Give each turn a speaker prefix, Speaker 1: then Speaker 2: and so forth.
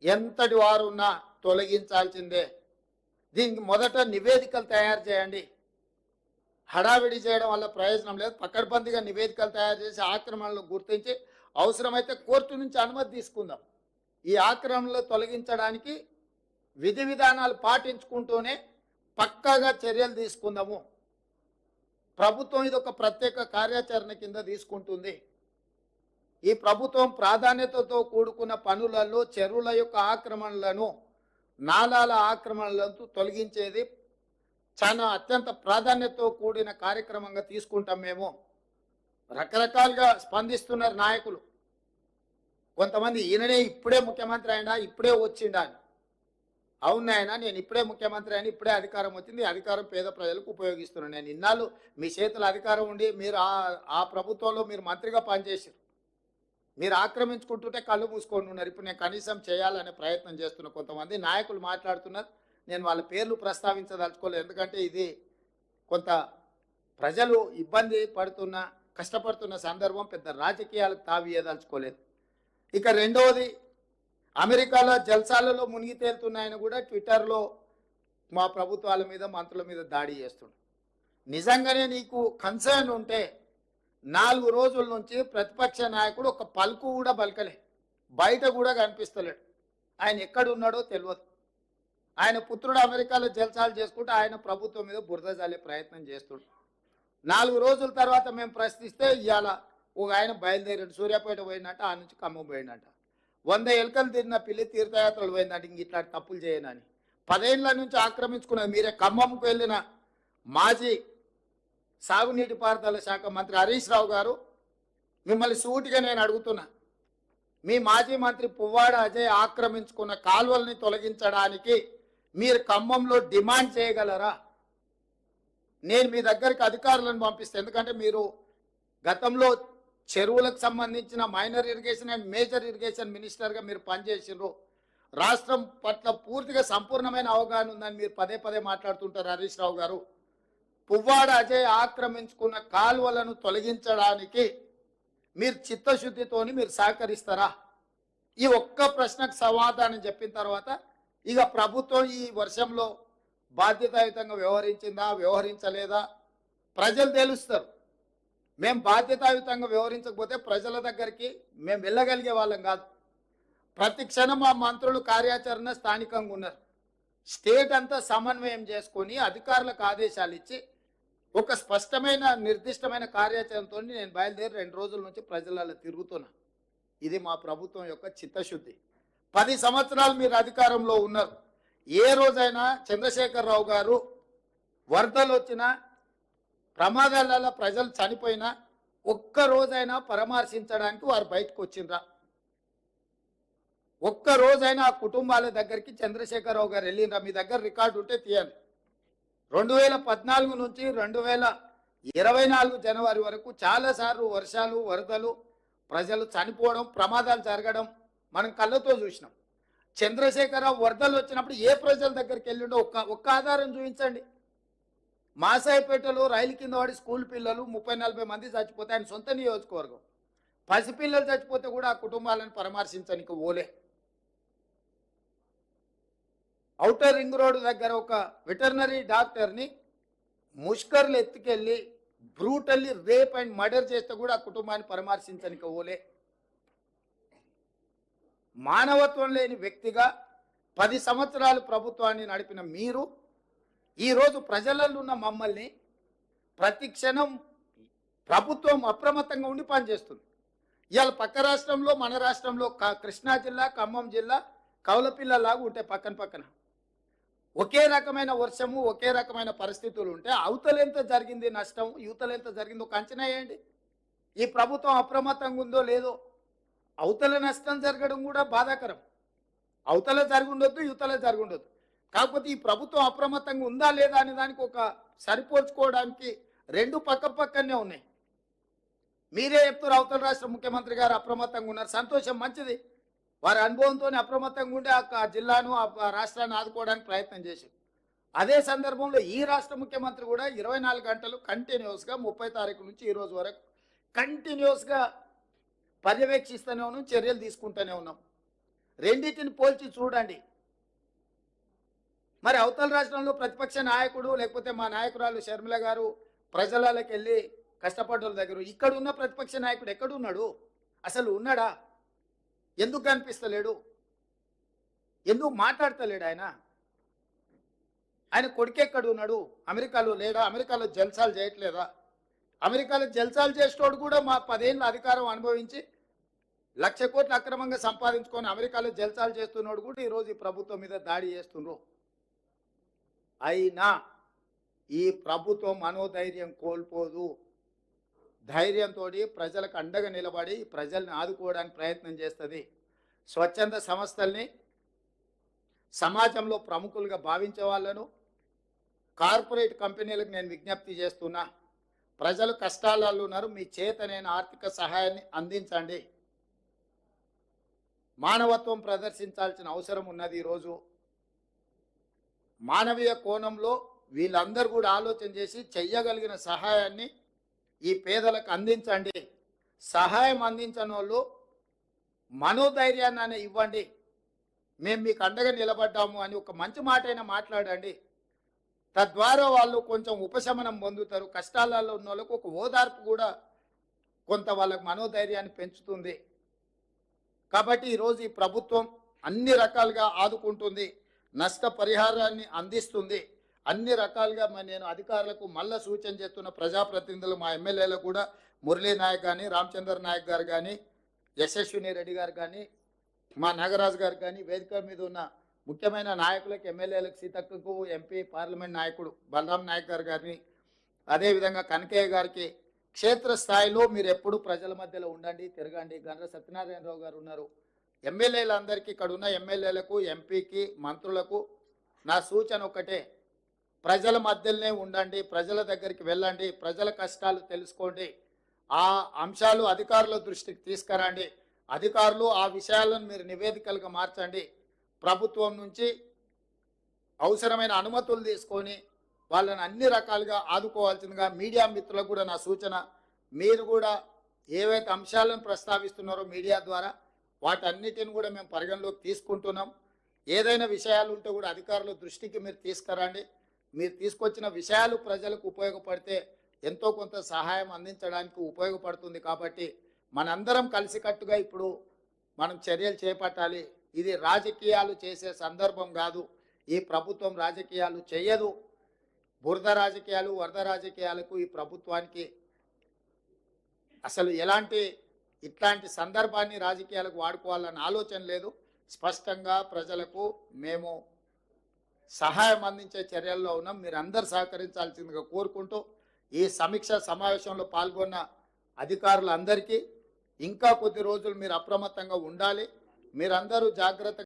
Speaker 1: ఎంతటి వారున్నా తొలగించాల్సిందే. దీనికి మొదట నివేదికలు తయారు చేయండి. హడావిడి చేయడం వల్ల ప్రయోజనం లేదు. పకడ్బందీగా నివేదికలు తయారు చేసి ఆక్రమణలు గుర్తించి అవసరమైతే కోర్టు నుంచి అనుమతి తీసుకుందాం. ఈ ఆక్రమణలు తొలగించడానికి విధి విధానాలు పాటించుకుంటూనే పక్కాగా చర్యలు తీసుకుందాము. ప్రభుత్వం ఇది ఒక ప్రత్యేక కార్యాచరణ కింద తీసుకుంటుంది. ఈ ప్రభుత్వం ప్రాధాన్యతతో కూడుకున్న పనులలో చెరువుల యొక్క ఆక్రమణలను, నాలాల ఆక్రమణలను తొలగించేది చాలా అత్యంత ప్రాధాన్యతతో కూడిన కార్యక్రమంగా తీసుకుంటాం. మేము రకరకాలుగా స్పందిస్తున్నారు నాయకులు. కొంతమంది ఈయననే ఇప్పుడే ముఖ్యమంత్రి అయినా, ఇప్పుడే వచ్చిండా అని. అవును ఆయన, నేను ఇప్పుడే ముఖ్యమంత్రి అయినా, ఇప్పుడే అధికారం వచ్చింది, అధికారం పేద ప్రజలకు ఉపయోగిస్తున్నాను. నేను ఇన్నాళ్ళు మీ చేతుల అధికారం ఉండి మీరు ఆ ప్రభుత్వంలో మీరు మంత్రిగా పనిచేసారు. మీరు ఆక్రమించుకుంటుంటే కళ్ళు మూసుకొని ఉన్నారు. ఇప్పుడు నేను కనీసం చేయాలనే ప్రయత్నం చేస్తున్న కొంతమంది నాయకులు మాట్లాడుతున్నారు. నేను వాళ్ళ పేర్లు ప్రస్తావించదలుచుకోలేదు, ఎందుకంటే ఇది కొంత ప్రజలు ఇబ్బంది పడుతున్న, కష్టపడుతున్న సందర్భం. పెద్ద రాజకీయాలకు తావియదలుచుకోలేదు. ఇక రెండవది, అమెరికాలో జల్సాలలో మునిగి తేలుతున్నాయని కూడా ట్విట్టర్లో మా ప్రభుత్వాల మీద, మంత్రుల మీద దాడి చేస్తుండు. నిజంగానే నీకు కన్సర్న్ ఉంటే 4 రోజుల నుంచి ప్రతిపక్ష నాయకుడు ఒక పలుకు కూడా పలకలే, బయట కూడా కనిపిస్తలేడు. ఆయన ఎక్కడున్నాడో తెలియదు. ఆయన పుత్రుడు అమెరికాలో జల్సాలు చేసుకుంటూ ఆయన ప్రభుత్వం మీద బురద జల్లే ప్రయత్నం చేస్తుండు. 4 రోజుల తర్వాత మేము ప్రశ్నిస్తే ఇవాళ ఒక ఆయన బయలుదేరాడు, సూర్యాపేట పోయినట్ట, ఆ నుంచి ఖమ్మం పోయినట్ట. 100 ఎలుకలు తిరిగిన పిల్లి తీర్థయాత్రలు పోయిందంటే ఇంక ఇట్లాంటి తప్పులు చేయనని. 10 ఏళ్ళ నుంచి ఆక్రమించుకున్నది మీరే. ఖమ్మంకు వెళ్ళిన మాజీ సాగునీటి పారుదల శాఖ మంత్రి హరీష్ రావు గారు, మిమ్మల్ని సూటిగా నేను అడుగుతున్నా, మీ మాజీ మంత్రి పువ్వాడ అజయ్ ఆక్రమించుకున్న కాలువల్ని తొలగించడానికి మీరు ఖమ్మంలో డిమాండ్ చేయగలరా? నేను మీ దగ్గరికి అధికారులను పంపిస్తాను. ఎందుకంటే మీరు గతంలో చెరువులకు సంబంధించిన minor irrigation and major irrigation మినిస్టర్గా మీరు పనిచేసినారు. రాష్ట్రం పట్ల పూర్తిగా సంపూర్ణమైన అవగాహన ఉందని మీరు పదే పదే మాట్లాడుతుంటారు హరీష్ రావు గారు. పువ్వాడ అజయ్ ఆక్రమించుకున్న కాలువలను తొలగించడానికి మీరు చిత్తశుద్ధితోని మీరు సహకరిస్తారా? ఈ ఒక్క ప్రశ్నకు సమాధానం చెప్పిన తర్వాత ఇక ప్రభుత్వం ఈ వర్షంలో బాధ్యతాయుతంగా వ్యవహరించిందా, వ్యవహరించలేదా ప్రజలు తెలుస్తారు. మేము బాధ్యతాయుతంగా వ్యవహరించకపోతే ప్రజల దగ్గరికి మేము వెళ్ళగలిగే వాళ్ళం కాదు. ప్రతి క్షణం మా మంత్రులు కార్యాచరణ స్థానికంగా ఉన్నారు. స్టేట్ అంతా సమన్వయం చేసుకొని అధికారులకు ఆదేశాలు ఇచ్చి ఒక స్పష్టమైన నిర్దిష్టమైన కార్యాచరణతో నేను బయలుదేరి 2 రోజుల నుంచి ప్రజలలో తిరుగుతున్నా. ఇది మా ప్రభుత్వం యొక్క చిత్తశుద్ధి. 10 సంవత్సరాలు మీరు అధికారంలో ఉన్నారు. ఏ రోజైనా చంద్రశేఖరరావు గారు వరదలు వచ్చినా, ప్రమాదాలలో ప్రజలు చనిపోయినా ఒక్క రోజైనా పరామర్శించడానికి వారు బయటకు వచ్చిండ్రా? ఒక్క రోజైనా ఆ కుటుంబాల దగ్గరికి చంద్రశేఖరరావు గారు వెళ్ళిండ్రా? మీ దగ్గర రికార్డు ఉంటే తీయండి. 2014 నుంచి 2024 జనవరి వరకు చాలాసార్లు వర్షాలు, వరదలు, ప్రజలు చనిపోవడం, ప్రమాదాలు జరగడం మనం కళ్ళతో చూసినాం. చంద్రశేఖరరావు వరదలు వచ్చినప్పుడు ఏ ప్రజల దగ్గరికి వెళ్ళిండో ఒక్క ఆధారం చూపించండి. మాసాయిపేటలో రైలు కింద వాడి స్కూల్ పిల్లలు 30-40 మంది చచ్చిపోతే ఆయన సొంత నియోజకవర్గం. పసిపిల్లలు చచ్చిపోతే కూడా ఆ కుటుంబాలను పరామర్శించడానికి ఓలే. ఔటర్ రింగ్ రోడ్ దగ్గర ఒక వెటర్నరీ డాక్టర్ని ముష్కర్లు ఎత్తుకెళ్ళి బ్రూటల్లీ రేప్ అండ్ మర్డర్ చేస్తే కూడా ఆ కుటుంబాన్ని పరామర్శించడానికి ఓలే. మానవత్వం లేని వ్యక్తిగా 10 సంవత్సరాలు ప్రభుత్వాన్ని నడిపిన మీరు ఈరోజు ప్రజలలో ఉన్న మమ్మల్ని ప్రతి క్షణం ప్రభుత్వం అప్రమత్తంగా ఉండి పనిచేస్తుంది. ఇవాళ పక్క రాష్ట్రంలో, మన రాష్ట్రంలో కృష్ణా జిల్లా, ఖమ్మం జిల్లా కౌలపిల్లలాగా ఉంటాయి పక్కన పక్కన. ఒకే రకమైన వర్షము, ఒకే రకమైన పరిస్థితులు ఉంటే అవతలెంత జరిగింది నష్టం, యువతలెంత జరిగిందో ఒక అంచనా వేయండి. ఈ ప్రభుత్వం అప్రమత్తంగా ఉందో లేదో. అవతల నష్టం జరగడం కూడా బాధాకరం. అవతల జరిగి ఉండొద్దు, యువతల జరిగి ఉండొద్దు. కాకపోతే ఈ ప్రభుత్వం అప్రమత్తంగా ఉందా లేదా అనే దానికి ఒక సరిపోల్చుకోవడానికి 2 పక్కనే ఉన్నాయి. మీరే చెప్తారు అవతల రాష్ట్ర ముఖ్యమంత్రి గారు అప్రమత్తంగా ఉన్నారు. సంతోషం, మంచిది. వారి అనుభవంతో అప్రమత్తంగా ఉండి ఆ జిల్లాను, ఆ రాష్ట్రాన్ని ఆదుకోవడానికి ప్రయత్నం చేశారు. అదే సందర్భంలో ఈ రాష్ట్ర ముఖ్యమంత్రి కూడా 24 గంటలు కంటిన్యూస్గా 30 తారీఖు నుంచి ఈ రోజు వరకు కంటిన్యూస్గా పర్యవేక్షిస్తూనే ఉన్నాం, చర్యలు తీసుకుంటూనే ఉన్నాం. రెండింటిని పోల్చి చూడండి. మరి అవతల రాష్ట్రంలో ప్రతిపక్ష నాయకుడు లేకపోతే మా నాయకురాలు షర్మిల గారు ప్రజలకి వెళ్ళి కష్టపడ్డోళ్ళ దగ్గర, ఇక్కడ ఉన్న ప్రతిపక్ష నాయకుడు ఎక్కడున్నాడు? అసలు ఉన్నాడా? ఎందుకు కనిపిస్తలేడు? ఎందుకు మాట్లాడతలేడు ఆయన? ఆయన కొడుకెక్కడ ఉన్నాడు? అమెరికాలో లేడా? అమెరికాలో జల్సాలు చేయట్లేదా? అమెరికాలో జల్సాలు చేసేటోడు కూడా మా 10 ఏళ్ళ అధికారం అనుభవించి 1,00,000 కోట్లు అక్రమంగా సంపాదించుకొని అమెరికాలో జల్సాలు చేస్తున్నాడు కూడా ఈరోజు ఈ ప్రభుత్వం మీద దాడి చేస్తున్నారు. అయినా ఈ ప్రభుత్వం మనోధైర్యం కోల్పోదు. ధైర్యంతో ప్రజలకు అండగా నిలబడి ప్రజల్ని ఆదుకోవడానికి ప్రయత్నం చేస్తుంది. స్వచ్ఛంద సంస్థల్ని, సమాజంలో ప్రముఖులుగా భావించే వాళ్ళను, కార్పొరేట్ కంపెనీలకు నేను విజ్ఞప్తి చేస్తున్నా, ప్రజలు కష్టాలలో ఉన్నారు, మీ చేత నేను ఆర్థిక సహాయాన్ని అందించండి. మానవత్వం ప్రదర్శించాల్సిన అవసరం ఉన్నది. ఈరోజు మానవీయ కోణంలో వీళ్ళందరూ కూడా ఆలోచన చేసి చెయ్యగలిగిన సహాయాన్ని ఈ పేదలకు అందించండి. సహాయం అందించని వాళ్ళు మనోధైర్యాన్ని ఇవ్వండి. మేము మీకు అండగా నిలబడ్డాము అని ఒక మంచి మాట అయినా మాట్లాడండి. తద్వారా వాళ్ళు కొంచెం ఉపశమనం పొందుతారు. కష్టాలలో ఉన్న వాళ్ళకు ఒక ఓదార్పు కూడా కొంత వాళ్ళకు మనోధైర్యాన్ని పెంచుతుంది. కాబట్టి ఈరోజు ఈ ప్రభుత్వం అన్ని రకాలుగా ఆదుకుంటుంది, నష్టపరిహారాన్ని అందిస్తుంది. అన్ని రకాలుగా నేను అధికారులకు మళ్ళా సూచన చేస్తున్న, ప్రజాప్రతినిధులు మా ఎమ్మెల్యేలకు కూడా, మురళీ నాయక్ కానీ, రామచంద్ర నాయక్ గారు కానీ, యశస్విని రెడ్డి గారు కానీ, మా నాగరాజు గారు కానీ, వేదిక మీద ఉన్న ముఖ్యమైన నాయకులకు, ఎమ్మెల్యేలకు, సీతక్కకు, ఎంపీ పార్లమెంట్ నాయకుడు బలరాం నాయక్ గారు కానీ, అదేవిధంగా కనకయ్య గారికి, క్షేత్రస్థాయిలో మీరు ఎప్పుడు ప్రజల మధ్యలో ఉండండి, తిరగండి. గండ్ర సత్యనారాయణరావు గారు ఉన్నారు. ఎమ్మెల్యేలందరికీ, ఇక్కడ ఉన్న ఎమ్మెల్యేలకు, ఎంపీకి, మంత్రులకు నా సూచన ఒకటే, ప్రజల మధ్యలోనే ఉండండి, ప్రజల దగ్గరికి వెళ్ళండి, ప్రజల కష్టాలు తెలుసుకోండి. ఆ అంశాలు అధికారుల దృష్టికి తీసుకురండి. అధికారులు ఆ విషయాలను మీరు నివేదికలుగా మార్చండి. ప్రభుత్వం నుంచి అవసరమైన అనుమతులు తీసుకొని వాళ్ళని అన్ని రకాలుగా ఆదుకోవాల్సిందిగా మీడియా మిత్రులకు కూడా నా సూచన. మీరు కూడా ఏవైతే అంశాలను ప్రస్తావిస్తున్నారో మీడియా ద్వారా వాటన్నిటిని కూడా మేము పరిగణలోకి తీసుకుంటున్నాం. ఏదైనా విషయాలు ఉంటే కూడా అధికారుల దృష్టికి మీరు తీసుకురండి. మీరు తీసుకొచ్చిన విషయాలు ప్రజలకు ఉపయోగపడితే ఎంతో కొంత సహాయం అందించడానికి ఉపయోగపడుతుంది. కాబట్టి మనందరం కలిసికట్టుగా ఇప్పుడు మనం చర్యలు చేపట్టాలి. ఇది రాజకీయాలు చేసే సందర్భం కాదు. ఈ ప్రభుత్వం రాజకీయాలు చేయదు. బురద రాజకీయాలు, వరద రాజకీయాలకు ఈ ప్రభుత్వానికి అసలు ఇట్లాంటి సందర్భాన్ని రాజకీయాలకు వాడుకోవాలన్న ఆలోచన లేదు. స్పష్టంగా ప్రజలకు మేము సహాయం అందించే చర్యల్లో ఉన్నాం. మీరు అందరు సహకరించాల్సిందిగా కోరుకుంటూ ఈ సమీక్ష సమావేశంలో పాల్గొన్న అధికారులందరికీ ఇంకా కొద్ది రోజులు మీరు అప్రమత్తంగా ఉండాలి. మీరందరూ జాగ్రత్తగా